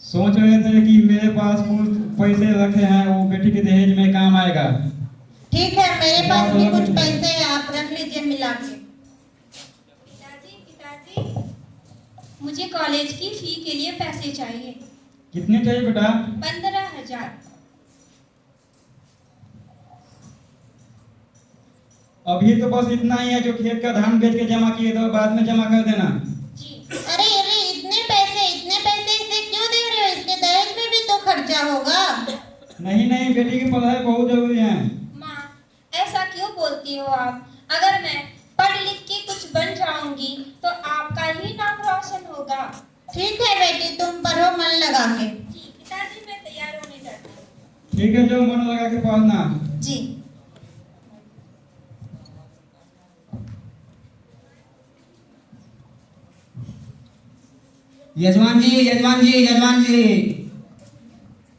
सोच रहे थे कि मेरे पास कुछ पैसे रखे हैं, वो बेटी के दहेज में काम आएगा। ठीक है, मेरे पास भी कुछ पैसे हैं, आप रख लीजिए मिला के। पिताजी पिताजी, मुझे कॉलेज की फी के लिए पैसे चाहिए। कितने चाहिए बेटा? 15,000। अभी तो बस इतना ही है जो खेत का धान बेच के जमा किए, तो बाद में जमा कर देना। जी। अरे अरे, इतने पैसे इसे क्यों दे रहे हो? इसके दहेज में भी तो खर्चा होगा। नहीं नहीं, बेटी की पढ़ाई बहुत जरूरी है। माँ, ऐसा क्यों बोलती हो आप? अगर मैं पढ़ लिख के कुछ बन जाऊंगी तो आपका ही नाम रोशन होगा। ठीक है बेटी, तुम पढ़ो मन लगा के। जी पिताजी, मैं तैयार होने जाती हूँ। ठीक है, जो मन लगा के पढ़ना। जी। यजमान जी, यजमान जी, यजमान जी।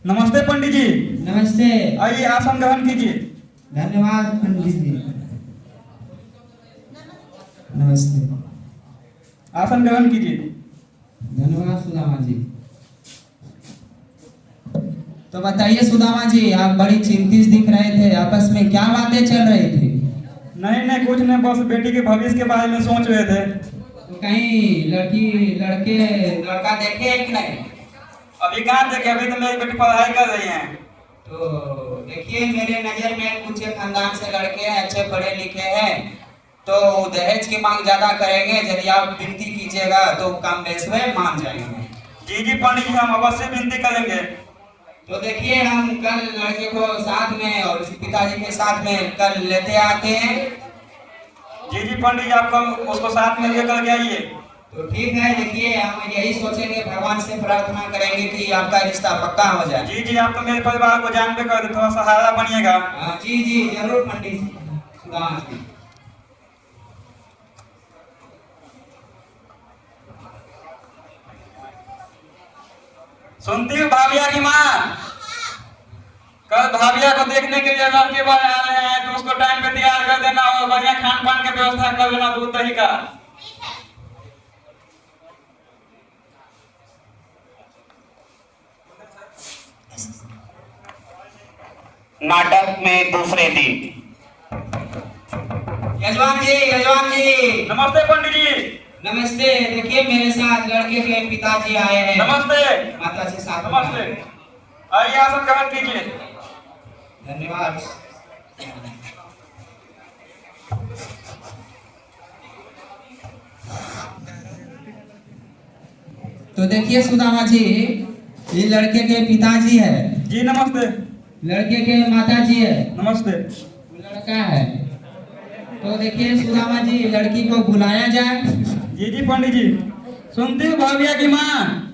नमस्ते पंडित जी। नमस्ते। आइए, आसन ग्रहण कीजिए। धन्यवाद पंडित जी। नमस्ते। आसन ग्रहण कीजिए। धन्यवाद सुदामा जी। तो बताइए सुदामा जी, आप बड़ी चिंतित दिख रहे थे, आपस में क्या बातें चल रही थी? नहीं नहीं, कुछ नहीं, बस बेटी के भविष्य के बारे में सोच रहे थे। तो कहीं लड़का देखे हैं कि नहीं? अभी कहाँ देखे, अभी तो मेरी बेटी पढ़ाई कर रही है। तो देखिए, मेरे नजर में कुछ खानदान से लड़के हैं, अच्छे पढ़े लिखे हैं, तो दहेज की मांग ज्यादा करेंगे। यदि आप विनती कीजिएगा तो कम बेस में मान जाएंगे। जी जी पंडित जी, हम अवश्य विनती करेंगे। तो देखिए, हम कल लड़के को साथ में और उसके पिताजी के साथ में कल लेते आते हैं। जी जी पंडित जी, आप कल उसको साथ में लेकर के आइए। तो ठीक है, देखिए हम यही सोचेंगे, भगवान से प्रार्थना करेंगे कि आपका रिश्ता पक्का हो जाए। जी जी, आप तो मेरे परिवार को जानते कर, थोड़ा सहारा बनिएगा। जी जी जरूर पंडित जी, सुदामा जी। सुनती हूँ भाभिया की माँ, कल भाभिया को देखने के लिए लड़के वाले आ रहे हैं, तो उसको टाइम पे तैयार कर देना और बढ़िया खान पान की व्यवस्था कर देना, दूध दही का। नाटक में दूसरे दिन। यजमान जी, यजमान जी। नमस्ते पंडित जी। नमस्ते। देखिए, मेरे साथ लड़के के पिताजी आए हैं। नमस्ते। माता जी साथ में नमस्ते। आए हैं। आइए, आसन ग्रहण कीजिए। धन्यवाद। तो देखिए सुदामा जी, ये लड़के के पिताजी है। जी नमस्ते। लड़के के माता जी है। नमस्ते। लड़का है। तो देखिए सुदामा जी, लड़की को बुलाया जाए। जी जी पंडित जी। सुनती हूँ भाभिया की माँ।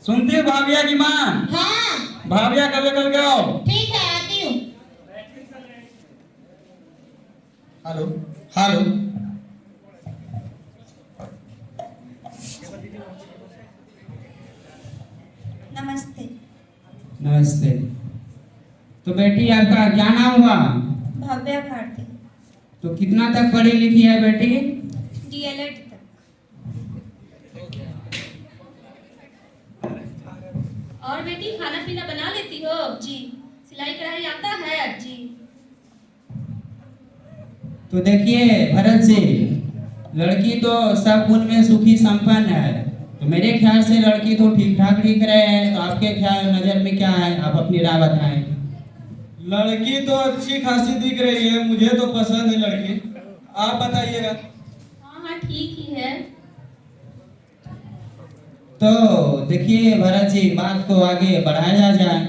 सुनती हूँ भाभिया की माँ। हाँ भाभिया कभी कल के आओ। ठीक है, आती हूँ। Hello hello. नमस्ते। नमस्ते। तो बेटी, आपका क्या नाम हुआ? भव्या भारती। तो कितना तक पढ़ी लिखी है बेटी? DLED तक। और बेटी, खाना पीना बना लेती हो? जी। सिलाई कढ़ाई आता है? जी। तो देखिए भरत जी, लड़की तो सब गुण में सुखी संपन्न है, तो मेरे ख्याल से लड़की तो ठीक ठाक दिख रहे हैं। तो आपके ख्याल नजर में क्या है, आप अपनी राय बताएं। लड़की तो अच्छी खासी दिख रही है, मुझे तो पसंद है लड़की, आप बताइएगा। हाँ हाँ, ठीक ही है। तो देखिए भरत जी, बात को आगे बढ़ाया जाए।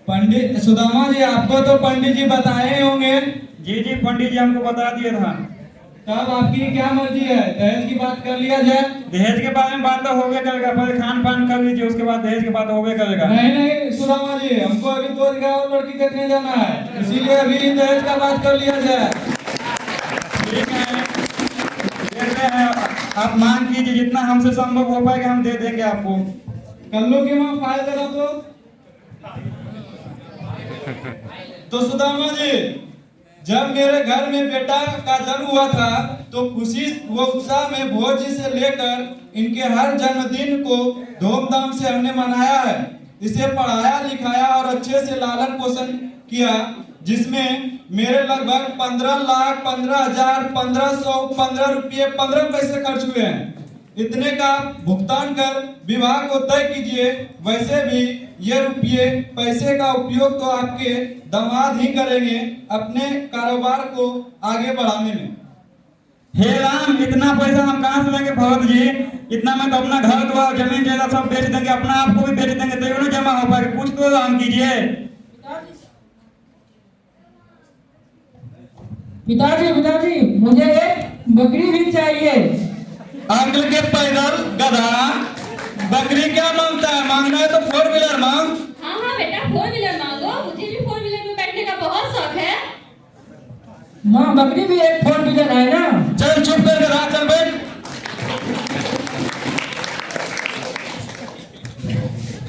पंडित सुदामा जी, आपको तो पंडित जी बताए होंगे। जी जी पंडित जी, हमको बता दिए था। तब आपकी क्या मर्जी है, दहेज की बात कर लिया जाए? दहेज के बारे में बात तो होगे करेगा, पहले खान पान कर लीजिए, उसके बाद दहेज की बात होगे करेगा। नहीं नहीं सुदामा जी, हमको अभी 2 जगह और लड़की देखने जाना है, इसीलिए अभी दहेज का बात कर लिया जाए। ठीक है, देखते हैं, आप मांग कीजिए, जितना हमसे संभव हो पाएगा हम दे देंगे आपको। कल्लू की माँ फाइल दे तो सुदामा जी, जब मेरे घर में बेटा का जन्म हुआ था तो खुशी व उत्साह में भोज से लेकर इनके हर जन्मदिन को धूमधाम से हमने मनाया है। इसे पढ़ाया लिखाया और अच्छे से लालन पोषण किया, जिसमें मेरे लगभग 15,15,15 रुपये 15 पैसे खर्च हुए हैं। इतने का भुगतान कर विवाह को तय कीजिए। वैसे भी ये रुपये पैसे का उपयोग तो आपके दामाद ही करेंगे अपने कारोबार को आगे बढ़ाने में। हे राम, इतना पैसा हम कहाँ से लेंगे भगत जी? इतना में तो अपना घर द्वार जमीन जायदाद सब बेच देंगे, अपना आप को भी बेच देंगे, तो ना जमा हो पाएगा। कुछ तो हम कीजिए। पिताजी मुझे एक बकरी भी चाहिए। अंकल के पैदल गधा, बकरी क्या मांगता है? मांगना है तो 4 व्हीलर मांग। हाँ हाँ बेटा, 4 व्हीलर मांगो। मुझे भी 4 व्हीलर में बैठने का बहुत शौक है। माँ, बकरी भी एक 4 व्हीलर है ना? चल चुप कर रहा, चल बैठ।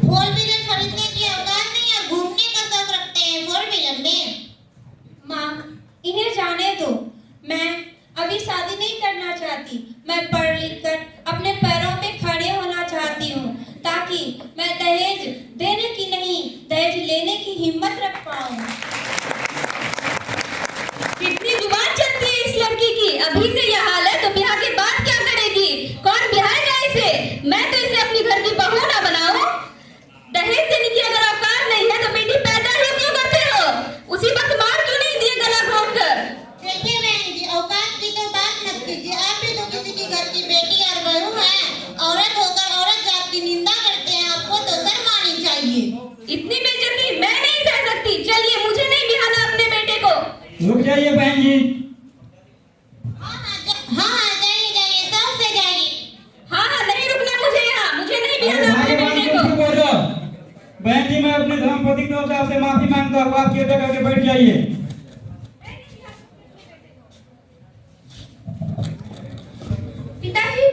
4 व्हीलर खरीदने की औकात नहीं है, घूमने का शौक रखते हैं 4 व्हीलर में। माँ, इन्हें जाने दो। मैं अभी शादी नहीं करना चाहती। मैं पढ़ लिख कर अपने पैरों पे खड़े होना चाहती हूँ, ताकि मैं दहेज देने की नहीं, दहेज लेने की हिम्मत रख पाऊँ। कितनी जुबान चलती है इस लड़की की। अभी से यह हाल है तो ब्याह के बाद क्या करेगी? कौन ब्याहेगा इसे? मैं तो इसे अपनी घर की बहू ना बनाऊं। दहेज देने की अगर औकात नहीं है तो बेटी पैदा ही क्यों करते हो? उसी वक्त मार क्यों नहीं दिए गला घोंट कर? देखिए बहन जी, औकात की तो बात मत कीजिए। आप भी तो किसी के घर की बेटी और बहू हैं। औरत होकर औरत जात की निंदा करते हैं, आपको तो शर्म आनी चाहिए। इतनी बेइज्जती मैं नहीं सह सकती। चलिए, मुझे नहीं बिहाना अपने बेटे को। रुक जाइए बहन जी। हाँ, जाइए, शौक से जाइए। हाँ नहीं रुकना मुझे यहाँ। मुझे नहीं बिहाना अपने बेटे को। बहन जी, मैं अपने धर्मपति की ओर से आपसे माफी मांगता हूँ। आप कृपया करके बैठ जाइए। पिताजी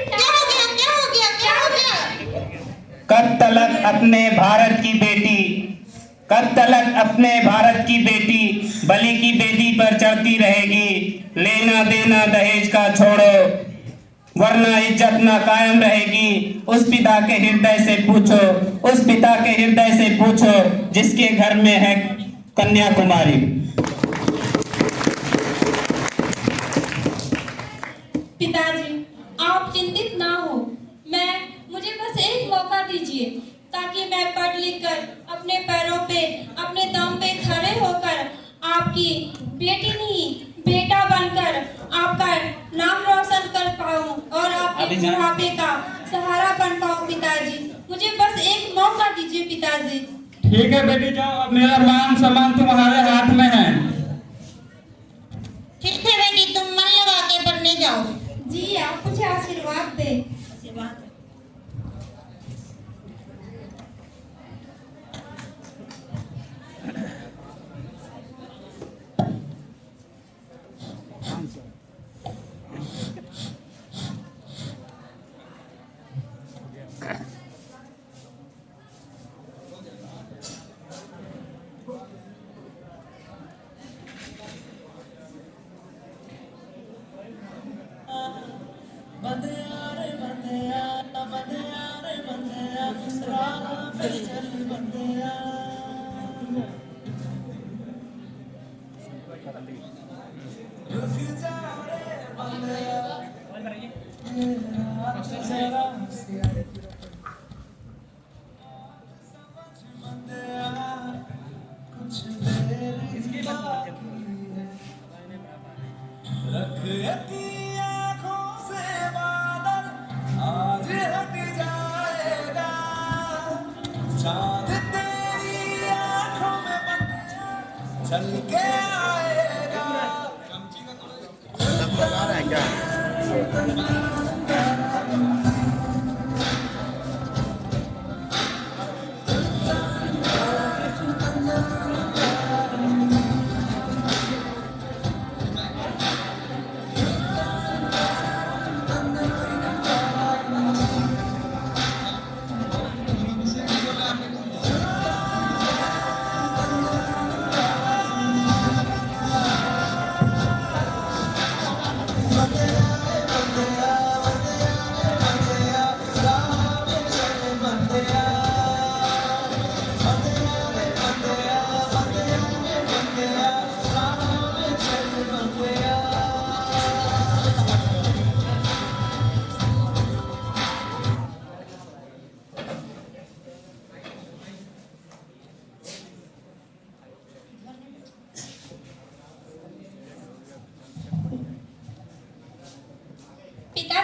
क्या हो गया? कब तलक अपने भारत की बेटी, कब तलक अपने भारत की बेटी बलि की बेदी पर चढ़ती रहेगी? लेना देना दहेज का छोड़ो, वरना इज्जत ना कायम रहेगी। उस पिता के हृदय से पूछो, उस पिता के हृदय से पूछो जिसके घर में है कन्याकुमारी। पिताजी, आप चिंतित ना हो। मुझे बस एक मौका दीजिए, ताकि मैं पढ़ लिख कर अपने पैरों पे, अपने दम पे खड़े होकर आपकी बेटी नहीं, बेटा बनकर आपका नाम रोशन कर पाऊं और आपके बुढ़ापे का सहारा बन पाऊं। पिताजी, मुझे बस एक मौका दीजिए पिताजी। ठीक है बेटी, जाओ। अब मेरा मान सम्मान तुम्हारे हाथ में है। ठीक है बेटी, तुम मन लगा के पढ़ने जाओ। जी, आप मुझे आशीर्वाद दें।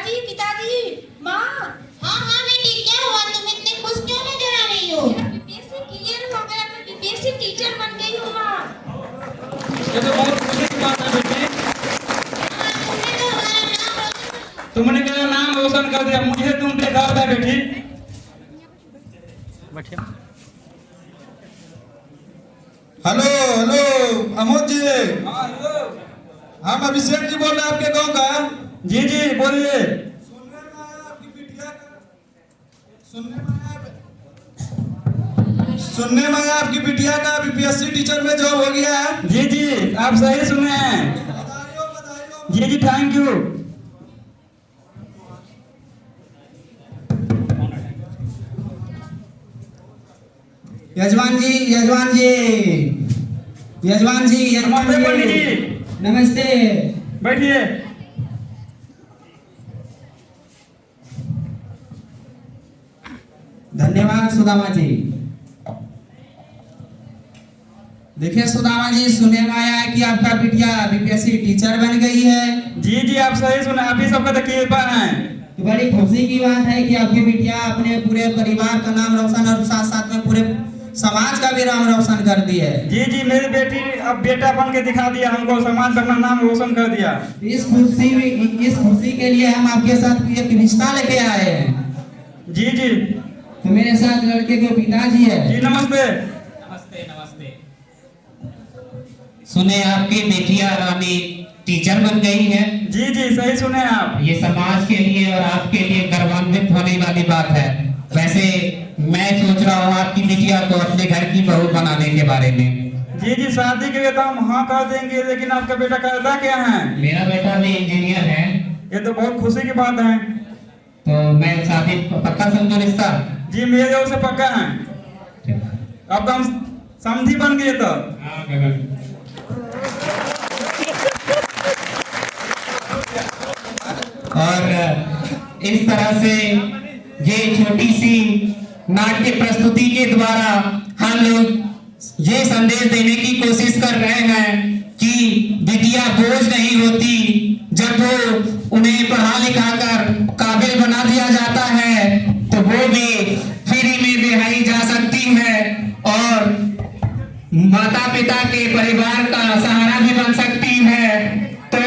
पिताजी पिताजी माँ हाँ हाँ बेटी, क्या हुआ? तुम इतनी खुश क्यों नजर आ रही हो? मेरा बीपीएससी क्लियर हो गया, मैं बीपीएससी टीचर बन गई हूँ माँ। ये तो बहुत खुशी की बात है बेटी। हाँ, तुमने तो हमारा नाम रोशन तुमने मेरा नाम रोशन कर दिया, मुझे तुम पे गर्व है बेटी। हेलो हेलो अमोद जी, हाँ हेलो। हम अभिषेक जी बोल रहे हैं आपके गांव का। जी जी बोलिए। सुनने में आया आपकी बिटिया का बीपीएससी टीचर में जॉब हो गया है। जी जी आप सही सुने हैं। बधाई हो। जी जी थैंक यू। यजमान जी यजमान जी यजमान जी यजमान नमस्ते पंडित जी जी। नमस्ते। बैठिए। धन्यवाद सुदामा जी। देखिए सुदामा जी, सुनने में आया है कि आपका बिटिया बीपीएससी टीचर बन गई है। जी जी आप सही सुने, आप ही सबका तो कृपा है। तो बड़ी खुशी की बात है कि आपकी बिटिया अपने पूरे परिवार का नाम रोशन और साथ साथ में पूरे समाज का भी नाम रोशन कर दी है। जी जी मेरी बेटी अब बेटा बन के दिखा दिया हमको, समाज का अपना नाम रोशन कर दिया। इस खुशी के लिए हम आपके साथ एक रिश्ता लेके आए हैं। जी जी। तो मेरे साथ लड़के के पिताजी है। जी नमस्ते। नमस्ते नमस्ते। सुने आपकी बेटिया रानी टीचर बन गई है। जी जी सही सुने आप। ये समाज के लिए और आपके लिए गर्वान्वित होने वाली बात है। वैसे मैं सोच रहा हूँ आपकी बिटिया को अपने घर की बहू बनाने के बारे में। जी जी शादी के लिए तो हम हाँ कर देंगे, लेकिन आपका बेटा करता क्या है? अब बेटा भी इंजीनियर है। ये तो बहुत खुशी की बात है। तो मैं शादी पक्का समझो रिश्ता। जी मेरे ओर से पक्का है। अब तो हम समझी बन गए तो। और इस तरह से ये छोटी सी नाट्य प्रस्तुति के द्वारा हम लोग ये संदेश देने की कोशिश कर रहे हैं कि बिटिया बोझ नहीं होती। जब वो उन्हें पढ़ा लिखा कर काबिल बना दिया जाता है तो वो भी फ्री में बिहाई जा सकती है और माता पिता के परिवार का सहारा भी बन सकती है। तो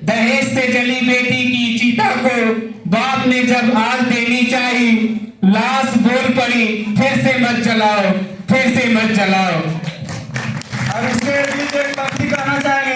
दहेज से जली बेटी की चिता को बाप ने जब आग देनी चाहिए, लाश बोल पड़ी फिर से मत जलाओ, फिर से मत जलाओ। और इसके लिए एक पंक्ति कहना चाहेंगे।